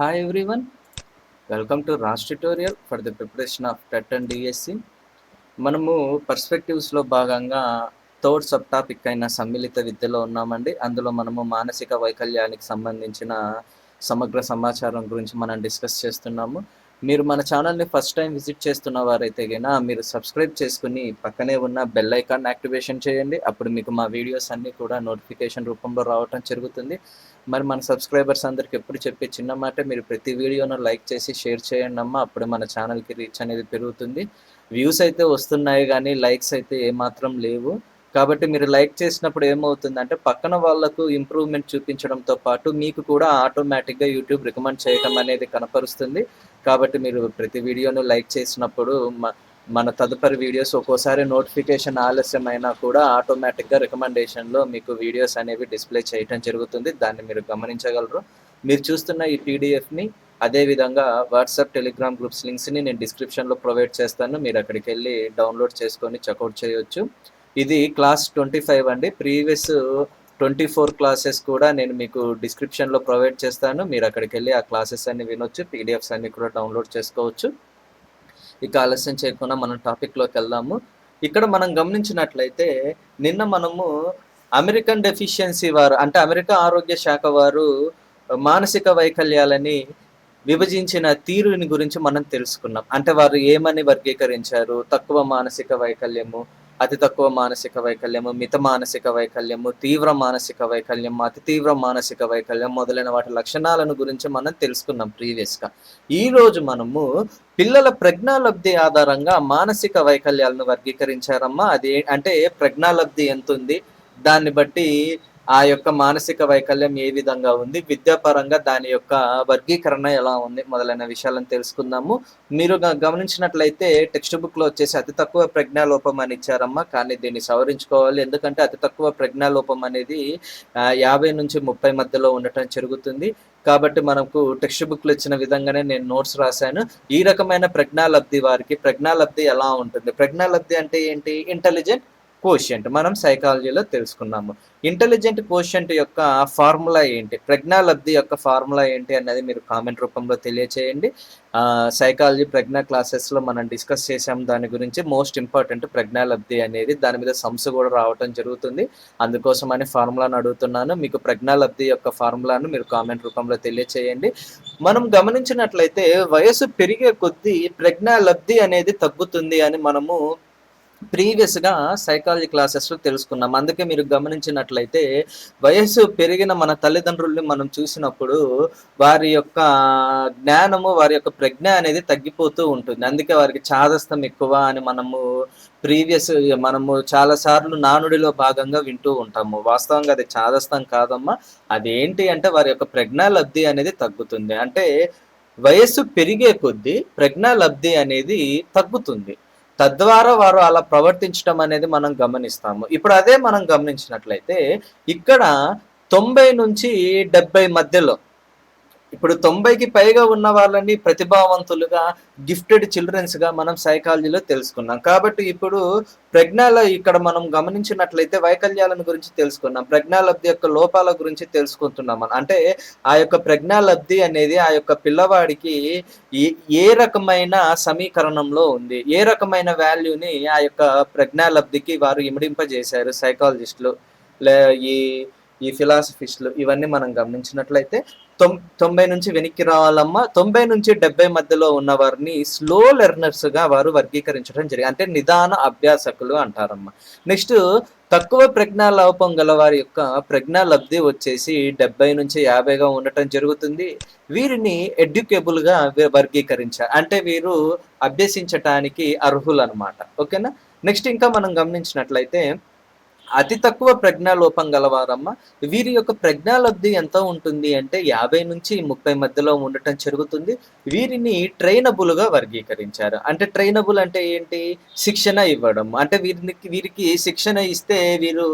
Hi everyone, welcome to RAS tutorial for the preparation of TET and DSC. మనము పర్స్పెక్టివ్స్లో భాగంగా third sub topic అయిన సమ్మిళిత విద్యలో ఉన్నామండి. అందులో మనము మానసిక వైకల్యానికి సంబంధించిన సమగ్ర సమాచారం గురించి మనం డిస్కస్ చేస్తున్నాము. మీరు మన ఛానల్ని ఫస్ట్ టైం విజిట్ చేస్తున్న వారైతే గన మీరు సబ్స్క్రైబ్ చేసుకుని పక్కనే ఉన్న బెల్ ఐకాన్ యాక్టివేషన్ చేయండి. అప్పుడు మీకు మా వీడియోస్ అన్నీ కూడా నోటిఫికేషన్ రూపంలో రావటం జరుగుతుంది. మరి మన సబ్స్క్రైబర్స్ అందరికి ఎప్పుడు చెప్పే చిన్న మాట, మీరు ప్రతి వీడియోను లైక్ చేసి షేర్ చేయండి అమ్మ. అప్పుడు మన ఛానల్కి రీచ్ అనేది పెరుగుతుంది. వ్యూస్ అయితే వస్తున్నాయి కానీ లైక్స్ అయితే ఏమాత్రం లేవు. కాబట్టి మీరు లైక్ చేసినప్పుడు ఏమవుతుందంటే పక్కన వాళ్ళకు ఇంప్రూవ్మెంట్ చూపించడంతో పాటు మీకు కూడా ఆటోమేటిక్గా యూట్యూబ్ రికమెండ్ చేయడం అనేది కనపరుస్తుంది. కాబట్టి మీరు ప్రతి వీడియోను లైక్ చేసినప్పుడు మన తదుపరి వీడియోస్ ఒక్కోసారి నోటిఫికేషన్ ఆలస్యమైనా కూడా ఆటోమేటిక్గా రికమెండేషన్లో మీకు వీడియోస్ అనేవి డిస్ప్లే చేయడం జరుగుతుంది. దాన్ని మీరు గమనించగలరు. మీరు చూస్తున్న ఈ పీడిఎఫ్ని అదేవిధంగా వాట్సాప్, టెలిగ్రామ్ గ్రూప్స్ లింక్స్ని నేను డిస్క్రిప్షన్లో ప్రొవైడ్ చేస్తాను. మీరు అక్కడికి వెళ్ళి డౌన్లోడ్ చేసుకొని చెక్అవుట్ చేయొచ్చు. ఇది క్లాస్ 25 అండి. ప్రీవియస్ 24 క్లాసెస్ కూడా నేను మీకు డిస్క్రిప్షన్లో ప్రొవైడ్ చేస్తాను. మీరు అక్కడికి వెళ్ళి ఆ క్లాసెస్ అన్ని వినొచ్చు, పీడిఎఫ్స్ అన్ని కూడా డౌన్లోడ్ చేసుకోవచ్చు. ఇక ఆలస్యం చేయకుండా మనం టాపిక్లోకి వెళ్దాము. ఇక్కడ మనం గమనించినట్లయితే నిన్న మనము అమెరికన్ డెఫిషియన్సీ వారు అంటే అమెరికా ఆరోగ్య శాఖ వారు మానసిక వైకల్యాలని విభజించిన తీరుని గురించి మనం తెలుసుకున్నాం. అంటే వారు ఏమని వర్గీకరించారు: తక్కువ మానసిక వైకల్యము, అతి తక్కువ మానసిక వైకల్యము, మిత మానసిక వైకల్యము, తీవ్ర మానసిక వైకల్యం, అతి తీవ్ర మానసిక వైకల్యం మొదలైన వాటి లక్షణాలను గురించి మనం తెలుసుకున్నాం ప్రీవియస్గా. ఈరోజు మనము పిల్లల ప్రజ్ఞాలబ్ధి ఆధారంగా మానసిక వైకల్యాలను వర్గీకరించారమ్మా. అది అంటే ప్రజ్ఞాలబ్ధి ఎంత ఉంది, దాన్ని బట్టి ఆ యొక్క మానసిక వైకల్యం ఏ విధంగా ఉంది, విద్యాపరంగా దాని యొక్క వర్గీకరణ ఎలా ఉంది మొదలైన విషయాలను తెలుసుకుందాము. మీరు గమనించినట్లయితే టెక్స్ట్ బుక్లో వచ్చేసి అతి తక్కువ ప్రజ్ఞాలోపం అని ఇచ్చారమ్మా. కానీ దీన్ని సవరించుకోవాలి. ఎందుకంటే అతి తక్కువ ప్రజ్ఞాలోపం అనేది 50 నుంచి 30 మధ్యలో ఉండటం జరుగుతుంది. కాబట్టి మనకు టెక్స్ట్ బుక్లో ఇచ్చిన విధంగానే నేను నోట్స్ రాశాను. ఈ రకమైన ప్రజ్ఞాలబ్ధి వారికి ప్రజ్ఞాలబ్ధి ఎలా ఉంటుంది? ప్రజ్ఞాలబ్ధి అంటే ఏంటి? ఇంటెలిజెంట్ కోషియంట్ మనం సైకాలజీలో తెలుసుకున్నాము. ఇంటెలిజెంట్ కోషియంట్ యొక్క ఫార్ములా ఏంటి, ప్రజ్ఞాలబ్ధి యొక్క ఫార్ములా ఏంటి అన్నది మీరు కామెంట్ రూపంలో తెలియచేయండి. సైకాలజీ ప్రజ్ఞా క్లాసెస్లో మనం డిస్కస్ చేసాం దాని గురించి. మోస్ట్ ఇంపార్టెంట్ ప్రజ్ఞాలబ్ధి అనేది, దాని మీద సమ్స్ కూడా రావటం జరుగుతుంది. అందుకోసమని ఫార్ములాను అడుగుతున్నాను. మీకు ప్రజ్ఞాలబ్ధి యొక్క ఫార్ములాను మీరు కామెంట్ రూపంలో తెలియచేయండి. మనం గమనించినట్లయితే వయసు పెరిగే కొద్దీ ప్రజ్ఞాలబ్ధి అనేది తగ్గుతుంది అని మనము ప్రీవియస్గా సైకాలజీ క్లాసెస్లో తెలుసుకున్నాం. అందుకే మీరు గమనించినట్లయితే వయస్సు పెరిగిన మన తల్లిదండ్రుల్ని మనం చూసినప్పుడు వారి యొక్క జ్ఞానము, వారి యొక్క ప్రజ్ఞ అనేది తగ్గిపోతూ ఉంటుంది. అందుకే వారికి చాదస్తం ఎక్కువ అని మనము చాలాసార్లు నానుడిలో భాగంగా వింటూ ఉంటాము. వాస్తవంగా అది చాదస్తం కాదమ్మా. అదేంటి అంటే వారి యొక్క ప్రజ్ఞాలబ్ధి అనేది తగ్గుతుంది. అంటే వయస్సు పెరిగే కొద్దీ ప్రజ్ఞాలబ్ధి అనేది తగ్గుతుంది. తద్వారా వారు అలా ప్రవర్తించడం అనేది మనం గమనిస్తాము. ఇప్పుడు అదే మనం గమనించినట్లయితే ఇక్కడ 90 నుంచి 70 మధ్యలో, ఇప్పుడు 90కి పైగా ఉన్న వాళ్ళని ప్రతిభావంతులుగా, గిఫ్టెడ్ చిల్డ్రన్స్గా మనం సైకాలజీలో తెలుసుకున్నాం. కాబట్టి ఇప్పుడు ఇక్కడ మనం గమనించినట్లయితే వైకల్యాలను గురించి తెలుసుకున్నాం, ప్రజ్ఞాలబ్ధి యొక్క లోపాల గురించి తెలుసుకుంటున్నాం. అంటే ఆ యొక్క ప్రజ్ఞాలబ్ధి అనేది ఆ యొక్క పిల్లవాడికి ఏ రకమైన సమీకరణంలో ఉంది, ఏ రకమైన వాల్యూని ఆ యొక్క ప్రజ్ఞాలబ్ధికి వారు ఇమిడింపజేశారు సైకాలజిస్టులు, ఈ ఫిలాసఫిస్టులు. ఇవన్నీ మనం గమనించినట్లయితే 90 నుంచి వెనక్కి రావాలమ్మా. 90 నుంచి 70 మధ్యలో ఉన్న వారిని స్లో లెర్నర్స్గా వారు వర్గీకరించడం జరిగింది. అంటే నిదాన అభ్యాసకులు అంటారమ్మా. నెక్స్ట్ తక్కువ ప్రజ్ఞాలోపం గల వారి యొక్క ప్రజ్ఞాలబ్ధి వచ్చేసి 70 నుంచి 50గా ఉండటం జరుగుతుంది. వీరిని ఎడ్యుకేబుల్గా వర్గీకరించారు. అంటే వీరు అభ్యసించటానికి అర్హులు అనమాట. ఓకేనా. నెక్స్ట్ ఇంకా మనం గమనించినట్లయితే అతి తక్కువ ప్రజ్ఞాలోపం గలవారమ్మ. వీరి యొక్క ప్రజ్ఞాలబ్ధి ఎంత ఉంటుంది అంటే 50 నుంచి 30 మధ్యలో ఉండటం జరుగుతుంది. వీరిని ట్రైనబుల్గా వర్గీకరించారు. అంటే ట్రైనబుల్ అంటే ఏంటి? శిక్షణ ఇవ్వడం. అంటే వీరికి శిక్షణ ఇస్తే వీరు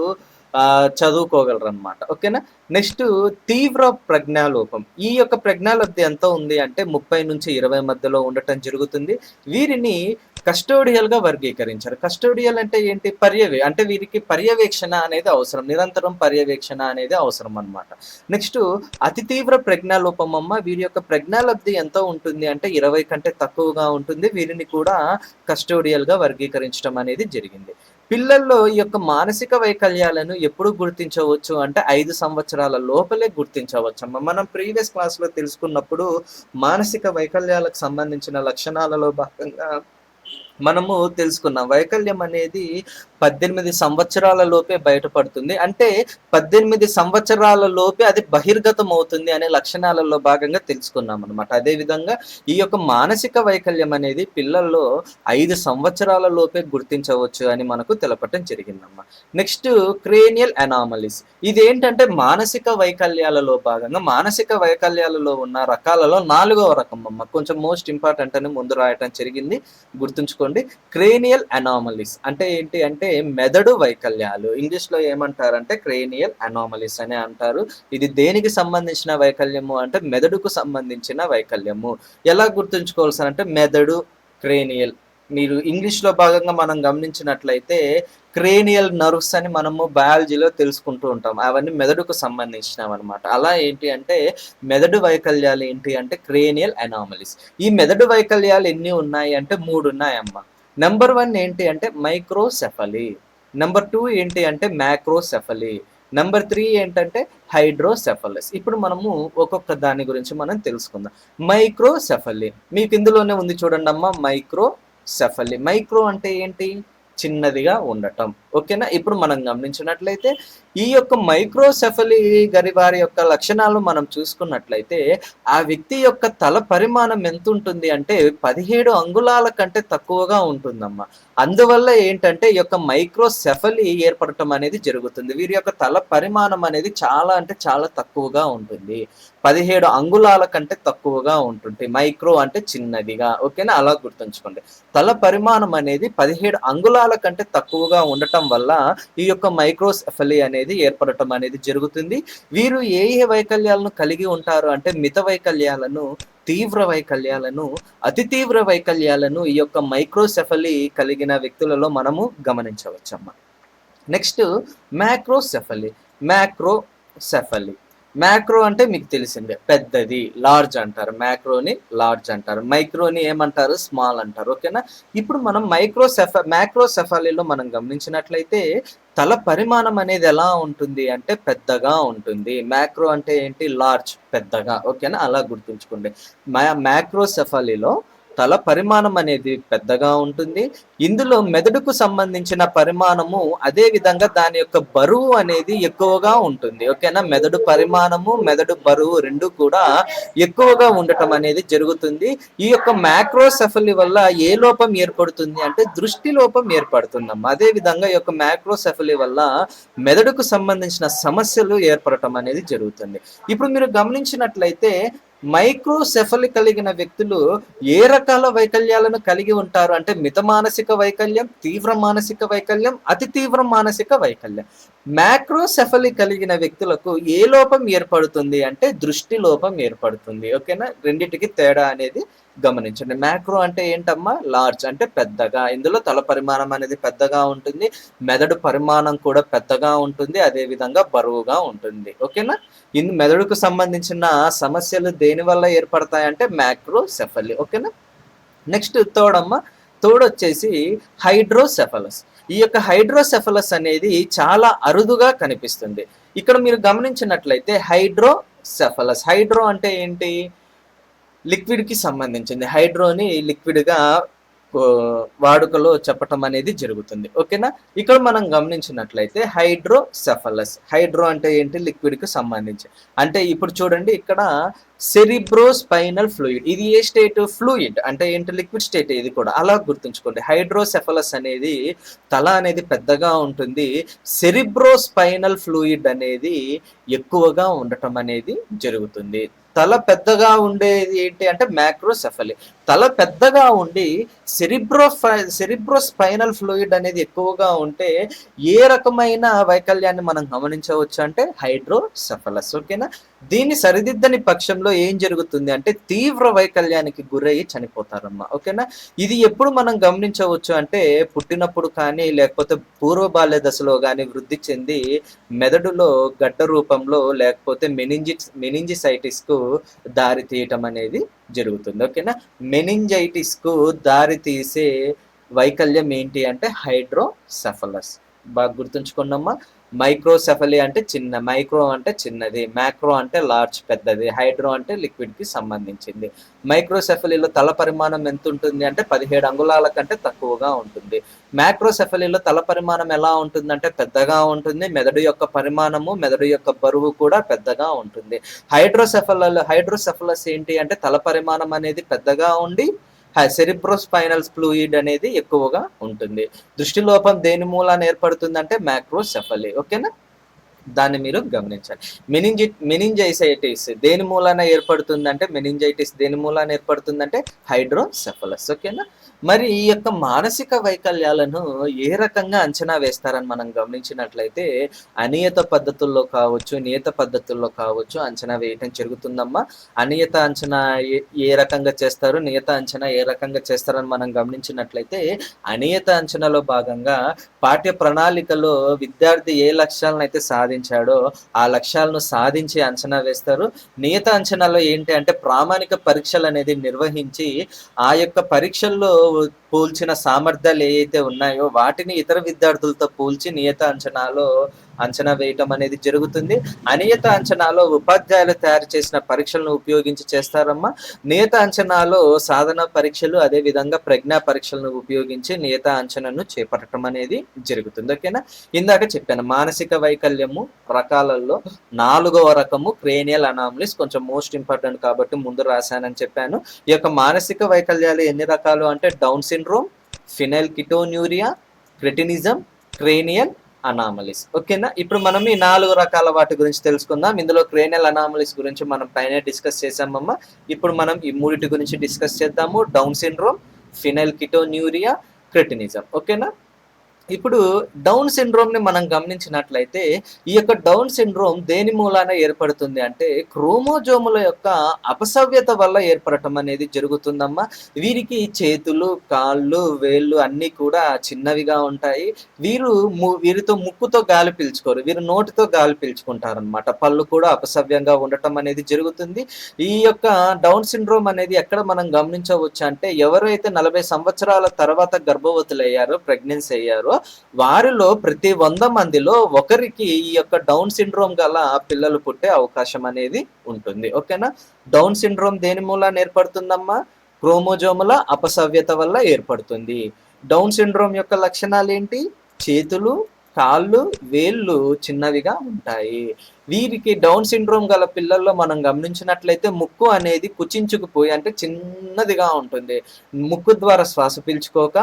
చదువుకోగలరు అనమాట. ఓకేనా. నెక్స్ట్ తీవ్ర ప్రజ్ఞాలోపం. ఈ యొక్క ప్రజ్ఞాలబ్ధి ఎంత ఉంది అంటే 30 నుంచి 20 మధ్యలో ఉండటం జరుగుతుంది. వీరిని కస్టోడియల్గా వర్గీకరించారు. కస్టోడియల్ అంటే ఏంటి? అంటే వీరికి పర్యవేక్షణ అనేది అవసరం, నిరంతరం పర్యవేక్షణ అనేది అవసరం అనమాట. నెక్స్ట్ అతి తీవ్ర ప్రజ్ఞాలోపమమ్మ, వీరి యొక్క ప్రజ్ఞాలబ్ధి ఎంత ఉంటుంది అంటే 20 కంటే తక్కువగా ఉంటుంది. వీరిని కూడా కస్టోడియల్గా వర్గీకరించడం అనేది జరిగింది. పిల్లల్లో ఈ యొక్క మానసిక వైకల్యాలను ఎప్పుడు గుర్తించవచ్చు అంటే 5 సంవత్సరాల లోపలే గుర్తించవచ్చమ్మ. మనం ప్రీవియస్ క్లాస్లో తెలుసుకున్నప్పుడు మానసిక వైకల్యాలకు సంబంధించిన లక్షణాలలో భాగంగా మనము తెలుసుకున్నాం. వైకల్యం అనేది 18 సంవత్సరాల లోపే బయటపడుతుంది. అంటే 18 సంవత్సరాల లోపే అది బహిర్గతం అవుతుంది అనే లక్షణాలలో భాగంగా తెలుసుకున్నాం అనమాట. అదేవిధంగా ఈ యొక్క మానసిక వైకల్యం అనేది పిల్లల్లో 5 సంవత్సరాల లోపే గుర్తించవచ్చు అని మనకు తెలపటం జరిగిందమ్మా. Next cranial anomalies. ఇదేంటంటే మానసిక వైకల్యాలలో భాగంగా, మానసిక వైకల్యాలలో ఉన్న రకాలలో 4వ రకం అమ్మ. కొంచెం మోస్ట్ ఇంపార్టెంట్ అని ముందు రాయటం జరిగింది, గుర్తుంచుకోండి. క్రేనియల్ అనామలీస్ అంటే ఏంటి అంటే మెదడు వైకల్యాలు. ఇంగ్లీష్లో ఏమంటారంటే క్రేనియల్ అనామలీస్ అని అంటారు. ఇది దేనికి సంబంధించిన వైకల్యము అంటే మెదడుకు సంబంధించిన వైకల్యము. ఎలా గుర్తుంచుకోవాల్సి అంటే మెదడు, క్రేనియల్. మీరు ఇంగ్లీష్లో భాగంగా మనం గమనించినట్లయితే క్రేనియల్ నర్వ్స్ అని మనము బయాలజీలో తెలుసుకుంటూ ఉంటాం. అవన్నీ మెదడుకు సంబంధించినవి అనమాట. అలా ఏంటి అంటే మెదడు వైకల్యాలు ఏంటి అంటే క్రేనియల్ అనామలీస్. ఈ మెదడు వైకల్యాలు ఎన్ని ఉన్నాయి అంటే 3 ఉన్నాయమ్మా. నెంబర్ 1 ఏంటి అంటే మైక్రోసెఫలీ. నెంబర్ 2 ఏంటి అంటే మ్యాక్రోసెఫలీ. నెంబర్ 3 ఏంటంటే హైడ్రోసెఫలస్. ఇప్పుడు మనము ఒక్కొక్క దాని గురించి మనం తెలుసుకుందాం. మైక్రోసెఫలీ మీకు ఇందులోనే ఉంది చూడండి అమ్మా, మైక్రోసెఫలీ. మైక్రో అంటే ఏంటి? చిన్నదిగా ఉండటం. ఓకేనా? ఇప్పుడు మనం గమనించినట్లయితే ఈ యొక్క మైక్రోసెఫలీ వారి యొక్క లక్షణాలు మనం చూసుకున్నట్లయితే ఆ వ్యక్తి యొక్క తల పరిమాణం ఎంత ఉంటుంది అంటే 17 అంగుళాల కంటే తక్కువగా ఉంటుందమ్మా. అందువల్ల ఏంటంటే ఈ యొక్క మైక్రోసెఫలీ ఏర్పడటం అనేది జరుగుతుంది. వీరి యొక్క తల పరిమాణం అనేది చాలా అంటే చాలా తక్కువగా ఉంటుంది. 17 అంగుళాల కంటే తక్కువగా ఉంటుంది. మైక్రో అంటే చిన్నదిగా. ఓకేనా? అలా గుర్తుంచుకోండి. తల పరిమాణం అనేది 17 అంగుళాల కంటే తక్కువగా ఉండటం వల్ల ఈ యొక్క మైక్రోసెఫలీ అనేది ఏర్పడటం అనేది జరుగుతుంది. వీరు ఏ వైకల్యాలను కలిగి ఉంటారు అంటే మిత వైకల్యాలను, తీవ్ర వైకల్యాలను, అతి తీవ్ర వైకల్యాలను ఈ యొక్క మైక్రోసెఫలీ కలిగిన వ్యక్తులలో మనము గమనించవచ్చమ్మా. నెక్స్ట్ మ్యాక్రోసెఫలీ. మ్యాక్రోసెఫలీ. మ్యాక్రో అంటే మీకు తెలిసిందే, పెద్దది, లార్జ్ అంటారు. మ్యాక్రోని లార్జ్ అంటారు, మైక్రోని ఏమంటారు? స్మాల్ అంటారు. ఓకేనా? ఇప్పుడు మనం మ్యాక్రోసెఫాలీలో మనం గమనించినట్లయితే తల పరిమాణం అనేది ఎలా ఉంటుంది అంటే పెద్దగా ఉంటుంది. మ్యాక్రో అంటే ఏంటి? లార్జ్, పెద్దగా. ఓకేనా? అలా గుర్తుంచుకోండి. మ్యాక్రోసెఫాలీలో తల పరిమాణం అనేది పెద్దగా ఉంటుంది. ఇందులో మెదడుకు సంబంధించిన పరిమాణము, అదే విధంగా దాని యొక్క బరువు అనేది ఎక్కువగా ఉంటుంది. ఓకేనా? మెదడు పరిమాణము, మెదడు బరువు రెండు కూడా ఎక్కువగా ఉండటం అనేది జరుగుతుంది. ఈ యొక్క మ్యాక్రోసెఫలీ వల్ల ఏ లోపం ఏర్పడుతుంది అంటే దృష్టి లోపం ఏర్పడుతుందమ్మా. అదే విధంగా ఈ యొక్క మ్యాక్రోసెఫలీ వల్ల మెదడుకు సంబంధించిన సమస్యలు ఏర్పడటం అనేది జరుగుతుంది. ఇప్పుడు మీరు గమనించినట్లయితే మైక్రోసెఫలీ కలిగిన వ్యక్తులు ఏ రకాల వైకల్యాలను కలిగి ఉంటారు అంటే మిత మానసిక వైకల్యం, తీవ్ర మానసిక వైకల్యం, అతి తీవ్ర మానసిక వైకల్యం. మ్యాక్రోసెఫలీ కలిగిన వ్యక్తులకు ఏ లోపం ఏర్పడుతుంది అంటే దృష్టి లోపం ఏర్పడుతుంది. ఓకేనా? రెండిటికి తేడా అనేది గమనించండి. మ్యాక్రో అంటే ఏంటమ్మా? లార్జ్ అంటే పెద్దగా. ఇందులో తల పరిమాణం అనేది పెద్దగా ఉంటుంది, మెదడు పరిమాణం కూడా పెద్దగా ఉంటుంది, అదే విధంగా బరువుగా ఉంటుంది. ఓకేనా? మెదడుకు సంబంధించిన సమస్యలు దేని వల్ల ఏర్పడతాయంటే మ్యాక్రోసెఫలీ. ఓకేనా? నెక్స్ట్ థర్డ్ వచ్చేసి హైడ్రోసెఫలస్. ఈ యొక్క హైడ్రోసెఫలస్ అనేది చాలా అరుదుగా కనిపిస్తుంది. ఇక్కడ మీరు గమనించినట్లయితే హైడ్రోసెఫలస్, హైడ్రో అంటే ఏంటి? లిక్విడ్కి సంబంధించింది. హైడ్రోని లిక్విడ్గా వాడుకలో చెప్పటం అనేది జరుగుతుంది. ఓకేనా? ఇక్కడ మనం గమనించినట్లయితే హైడ్రోసెఫలస్, హైడ్రో అంటే ఏంటి? లిక్విడ్కి సంబంధించి. అంటే ఇప్పుడు చూడండి, ఇక్కడ సెరిబ్రోస్పైనల్ ఫ్లూయిడ్, ఇది ఏ స్టేట్? ఫ్లూయిడ్ అంటే ఏంటి? Liquid state. ఇది కూడా అలా గుర్తుంచుకోండి. హైడ్రోసెఫలస్ అనేది తల అనేది పెద్దగా ఉంటుంది, సెరిబ్రోస్పైనల్ ఫ్లూయిడ్ అనేది ఎక్కువగా ఉండటం అనేది జరుగుతుంది. తల పెద్దగా ఉండేది ఏంటి అంటే మ్యాక్రోసెఫలి. తల పెద్దగా ఉండి సెరిబ్రోస్పైనల్ ఫ్లూయిడ్ అనేది ఎక్కువగా ఉంటే ఏ రకమైన వైకల్యాన్ని మనం గమనించవచ్చు అంటే హైడ్రోసెఫలస్. ఓకేనా. దీన్ని సరిదిద్దని పక్షంలో ఏం జరుగుతుంది అంటే తీవ్ర వైకల్యానికి గురయ్యి చనిపోతారమ్మా. ఓకేనా. ఇది ఎప్పుడు మనం గమనించవచ్చు అంటే పుట్టినప్పుడు కానీ లేకపోతే పూర్వ బాల్య దశలో కానీ వృద్ధి చెంది మెదడులో గడ్డ రూపంలో లేకపోతే మెనింజిసైటిస్ కు దారి తీయటం అనేది జరుగుతుంది. ఓకేనా. మెనింజైటిస్ కు దారి తీసే వైకల్యం ఏంటి అంటే హైడ్రోసెఫలస్. బాగా గుర్తుంచుకున్నామా. మైక్రోసెఫలి అంటే చిన్న, మైక్రో అంటే చిన్నది, మ్యాక్రో అంటే లార్జ్ పెద్దది, హైడ్రో అంటే లిక్విడ్ కి సంబంధించింది. మైక్రోసెఫలీలో తల పరిమాణం ఎంత ఉంటుంది అంటే 17 అంగుళాల కంటే తక్కువగా ఉంటుంది. మ్యాక్రోసెఫలీలో తల పరిమాణం ఎలా ఉంటుందంటే పెద్దగా ఉంటుంది. మెదడు యొక్క పరిమాణము, మెదడు యొక్క బరువు కూడా పెద్దగా ఉంటుంది. హైడ్రోసెఫలస్ ఏంటి అంటే తల పరిమాణం అనేది పెద్దగా ఉండి సెరిబ్రోస్పైనల్ ఫ్లూయిడ్ అనేది ఎక్కువగా ఉంటుంది. దృష్టి లోపం దేని మూలాన ఏర్పడుతుందంటే మ్యాక్రోసెఫలి. ఓకేనా. దాన్ని మీరు గమనించాలి. మెనింజైసైటిస్ దేని మూలాన ఏర్పడుతుందంటే దేని మూలాన ఏర్పడుతుందంటే హైడ్రోసెఫలస్. ఓకేనా. మరి ఈ యొక్క మానసిక వైకల్యాలను ఏ రకంగా అంచనా వేస్తారని మనం గమనించినట్లయితే అనియత పద్ధతుల్లో కావచ్చు, నియత పద్ధతుల్లో కావచ్చు అంచనా వేయటం జరుగుతుందమ్మా. అనియత అంచనా ఏ రకంగా చేస్తారు, నియత అంచనా ఏ రకంగా చేస్తారని మనం గమనించినట్లయితే అనియత అంచనాలో భాగంగా పాఠ్య ప్రణాళికలో విద్యార్థి ఏ లక్ష్యాలను అయితే సాధించాడో ఆ లక్ష్యాలను సాధించి అంచనా వేస్తారు. నియత అంచనాలో ఏంటి అంటే ప్రామాణిక పరీక్షలు అనేది నిర్వహించి ఆ యొక్క పరీక్షల్లో పోల్చిన సామర్థ్యాలు ఏవైతే ఉన్నాయో వాటిని ఇతర విద్యార్థులతో పోల్చి నియత అంచనాలో అంచనా వేయటం అనేది జరుగుతుంది. అనియత అంచనాలో ఉపాధ్యాయులు తయారు చేసిన పరీక్షలను ఉపయోగించి చేస్తారమ్మా. నియత అంచనాలో సాధన పరీక్షలు అదే విధంగా ప్రజ్ఞా పరీక్షలను ఉపయోగించి నియత అంచనాను చేపట్టడం అనేది జరుగుతుంది. ఓకేనా. ఇందాక చెప్పాను మానసిక వైకల్యము రకాలలో 4వ రకము క్రేనియల్ అనామలీస్. కొంచెం మోస్ట్ ఇంపార్టెంట్ కాబట్టి ముందు రాశానని చెప్పాను. ఈ యొక్క మానసిక వైకల్యాలు ఎన్ని రకాలు అంటే down syndrome, phenylketonuria, cretinism, cranial anomalies. ఓకేనా. ఇప్పుడు మనం ఈ 4 రకాల వాటి గురించి తెలుసుకుందాం. ఇందులో క్రేనియల్ అనామలీస్ గురించి మనం పైన డిస్కస్ చేసామమ్మా. ఇప్పుడు మనం ఈ మూడిటి గురించి డిస్కస్ చేద్దాము. Down syndrome, phenylketonuria, cretinism. ఓకేనా. ఇప్పుడు డౌన్ సిండ్రోమ్ ని మనం గమనించినట్లయితే ఈ యొక్క డౌన్ సిండ్రోమ్ దేని మూలాన ఏర్పడుతుంది అంటే క్రోమోజోముల యొక్క అపసవ్యత వల్ల ఏర్పడటం అనేది జరుగుతుందమ్మా. వీరికి చేతులు, కాళ్ళు, వేళ్ళు అన్నీ కూడా చిన్నవిగా ఉంటాయి. వీరితో ముక్కుతో గాలి పీల్చుకోరు, వీరు నోటితో గాలి పీల్చుకుంటారనమాట. పళ్ళు కూడా అపసవ్యంగా ఉండటం అనేది జరుగుతుంది. ఈ యొక్క డౌన్ సిండ్రోమ్ అనేది ఎక్కడ మనం గమనించవచ్చు అంటే ఎవరైతే 40 సంవత్సరాల తర్వాత గర్భవతులయ్యారో, ప్రెగ్నెన్సీ అయ్యారో వారిలో ప్రతి 100 మందిలో ఒకరికి ఈ యొక్క డౌన్ సిండ్రోమ్ గల పిల్లలు పుట్టే అవకాశం అనేది ఉంటుంది. ఓకేనా. డౌన్ సిండ్రోమ్ దేని మూలాన ఏర్పడుతుందమ్మా? క్రోమోజోముల అపసవ్యత వల్ల ఏర్పడుతుంది. డౌన్ సిండ్రోమ్ యొక్క లక్షణాలు ఏంటి? చేతులు, కాళ్ళు, వేళ్ళు చిన్నవిగా ఉంటాయి. వీరికి డౌన్ సిండ్రోమ్ గల పిల్లల్లో మనం గమనించినట్లయితే ముక్కు అనేది కుచించుకుపోయి అంటే చిన్నదిగా ఉంటుంది. ముక్కు ద్వారా శ్వాస పీల్చుకోక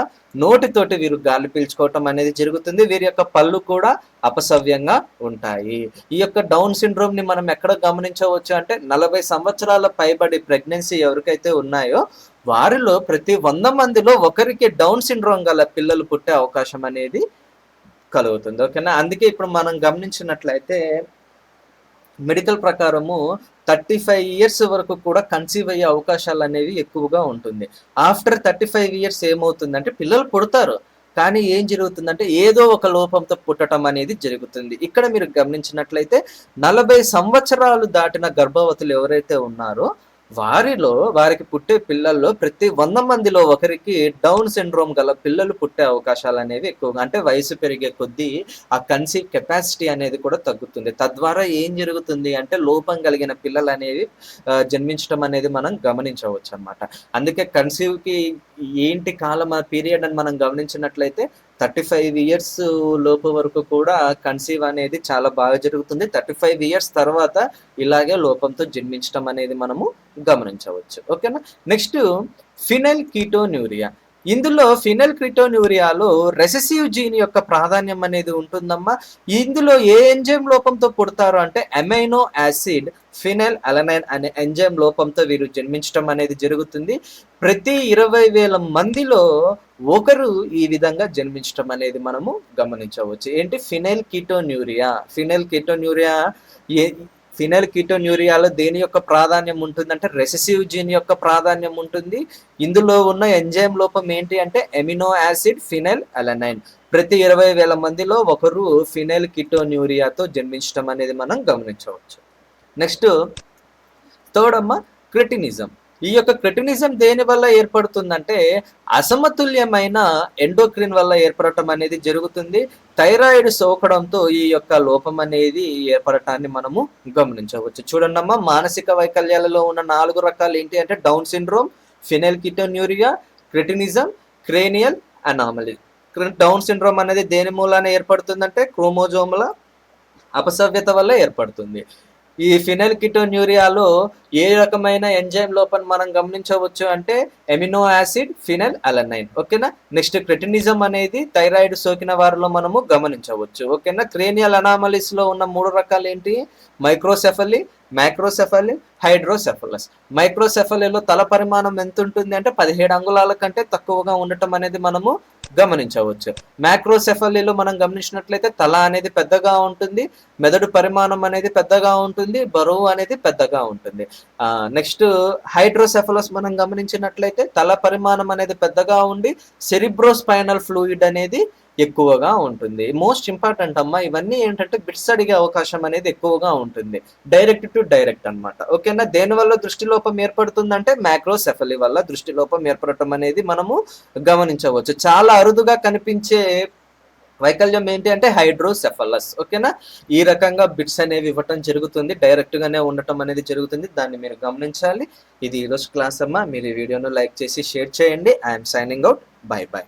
నోటితోటి వీరు గాలి పీల్చుకోవటం అనేది జరుగుతుంది. వీరి యొక్క పళ్ళు కూడా అపసవ్యంగా ఉంటాయి. ఈ యొక్క డౌన్ సిండ్రోమ్ ని మనం ఎక్కడ గమనించవచ్చు అంటే 40 సంవత్సరాల పైబడి ప్రెగ్నెన్సీ ఎవరికైతే ఉన్నాయో వారిలో ప్రతి 100 మందిలో ఒకరికి డౌన్ సిండ్రోమ్ గల పిల్లలు పుట్టే అవకాశం అనేది కలుగుతుంది. ఓకేనా. అందుకే ఇప్పుడు మనం గమనించినట్లయితే మెడికల్ ప్రకారము 35 ఇయర్స్ వరకు కూడా కన్సీవ్ అయ్యే అవకాశాలు అనేవి ఎక్కువగా ఉంటుంది. ఆఫ్టర్ 35 ఇయర్స్ ఏమవుతుందంటే పిల్లలు పుడతారు, కానీ ఏం జరుగుతుందంటే ఏదో ఒక లోపంతో పుట్టడం అనేది జరుగుతుంది. ఇక్కడ మీరు గమనించినట్లయితే 40 సంవత్సరాలు దాటిన గర్భవతులు ఎవరైతే ఉన్నారో వారికి పుట్టే పిల్లల్లో ప్రతి 100 మందిలో ఒకరికి డౌన్ సిండ్రోమ్ గల పిల్లలు పుట్టే అవకాశాలు అనేవి ఎక్కువగా, అంటే వయసు పెరిగే కొద్దీ ఆ కన్సీవ్ కెపాసిటీ అనేది కూడా తగ్గుతుంది. తద్వారా ఏం జరుగుతుంది అంటే లోపం కలిగిన పిల్లలు అనేవి జన్మించడం అనేది మనం గమనించవచ్చు అన్నమాట. అందుకే కన్సీవ్కి ఏంటి కాలం పీరియడ్ అని మనం గమనించినట్లయితే 35 ఇయర్స్ లోపు వరకు కూడా కన్సీవ్ అనేది చాలా బాగా జరుగుతుంది. 35 ఇయర్స్ తర్వాత ఇలాగే లోపంతో జన్మించడం అనేది మనము గమనించవచ్చు. ఓకేనా. నెక్స్ట్ ఫినైల్కిటోన్యూరియా. ఇందులో ఫినైల్ క్రిటోన్యూరియాలో రెసెసివ్ జీన్ యొక్క ప్రాధాన్యం అనేది ఉంటుందమ్మా. ఇందులో ఏ ఎంజైమ్ లోపంతో పుడతారు అంటే అమైనో యాసిడ్ ఫినైల్ అలనైన్ అనే ఎంజైమ్ లోపంతో వీరు జన్మించడం అనేది జరుగుతుంది. ప్రతి 20,000 మందిలో ఒకరు ఈ విధంగా జన్మించడం అనేది మనము గమనించవచ్చు. ఏంటి ఫినైల్ కిటోన్యూరియా ఏ ఫినైల్ కిటోన్యూరియాలో దేని యొక్క ప్రాధాన్యం ఉంటుందంటే రెసెసివ్ జీన్ యొక్క ప్రాధాన్యం ఉంటుంది. ఇందులో ఉన్న ఎంజైమ్ లోపం ఏంటి అంటే ఎమినో యాసిడ్ ఫినైల్ అలనైన్. ప్రతి 20,000 మందిలో ఒకరు ఫినైల్ కిటోన్యూరియాతో జన్మించడం అనేది మనం గమనించవచ్చు. నెక్స్ట్ థర్డ్ అమ్మ క్రెటినిజం. ఈ యొక్క క్రెటినిజం దేని వల్ల ఏర్పడుతుందంటే అసమతుల్యమైన ఎండోక్రిన్ వల్ల ఏర్పడటం అనేది జరుగుతుంది. థైరాయిడ్ సోకడంతో ఈ యొక్క లోపం అనేది ఏర్పడటాన్ని మనము గమనించవచ్చు. చూడండమ్మా, మానసిక వైకల్యాలలో ఉన్న 4 రకాలు ఏంటి అంటే down syndrome, phenylketonuria, cretinism, cranial anomaly. Down syndrome అనేది దేని మూలాన ఏర్పడుతుందంటే క్రోమోజోముల అపసవ్యత వల్ల ఏర్పడుతుంది. ఈ ఫినైల్ కిటోన్యూరియాలో ఏ రకమైన ఎంజైమ్ లోపం మనం గమనించవచ్చు అంటే ఎమినో యాసిడ్ ఫినైల్ అలనైన్. ఓకేనా. నెక్స్ట్ క్రెటినిజం అనేది థైరాయిడ్ సోకిన వారిలో మనము గమనించవచ్చు. ఓకేనా. క్రేనియల్ అనామలీస్ లో ఉన్న 3 రకాలు ఏంటి? Microcephaly, మ్యాక్రోసెఫలీ, hydrocephalus. మైక్రోసెఫలీలో తల పరిమాణం ఎంత ఉంటుంది అంటే 17 అంగుళాల కంటే తక్కువగా ఉండటం అనేది మనము గమనించవచ్చు. మ్యాక్రోసెఫలీలో మనం గమనించినట్లయితే తల అనేది పెద్దగా ఉంటుంది, మెదడు పరిమాణం అనేది పెద్దగా ఉంటుంది, బరువు అనేది పెద్దగా ఉంటుంది. నెక్స్ట్ హైడ్రోసెఫలస్ మనం గమనించినట్లయితే తల పరిమాణం అనేది పెద్దగా ఉండి సెరిబ్రోస్పైనల్ ఫ్లూయిడ్ అనేది ఎక్కువగా ఉంటుంది. మోస్ట్ ఇంపార్టెంట్ అమ్మా, ఇవన్నీ ఏంటంటే బిట్స్ అడిగే అవకాశం అనేది ఎక్కువగా ఉంటుంది. డైరెక్ట్ టు డైరెక్ట్ అనమాట. ఓకేనా. దేనివల్ల దృష్టిలోపం ఏర్పడుతుందంటే మ్యాక్రోసెఫలీ వల్ల దృష్టిలోపం ఏర్పడటం అనేది మనము గమనించవచ్చు. చాలా అరుదుగా కనిపించే వైకల్యం ఏంటి అంటే హైడ్రోసెఫలస్. ఓకేనా. ఈ రకంగా బిట్స్ అనేవి ఇవ్వటం జరుగుతుంది, డైరెక్ట్ గానే ఉండటం అనేది జరుగుతుంది. దాన్ని మీరు గమనించాలి. ఇది ఈరోజు క్లాస్ అమ్మా. మీరు ఈ వీడియోను లైక్ చేసి షేర్ చేయండి. I'm signing out. By by.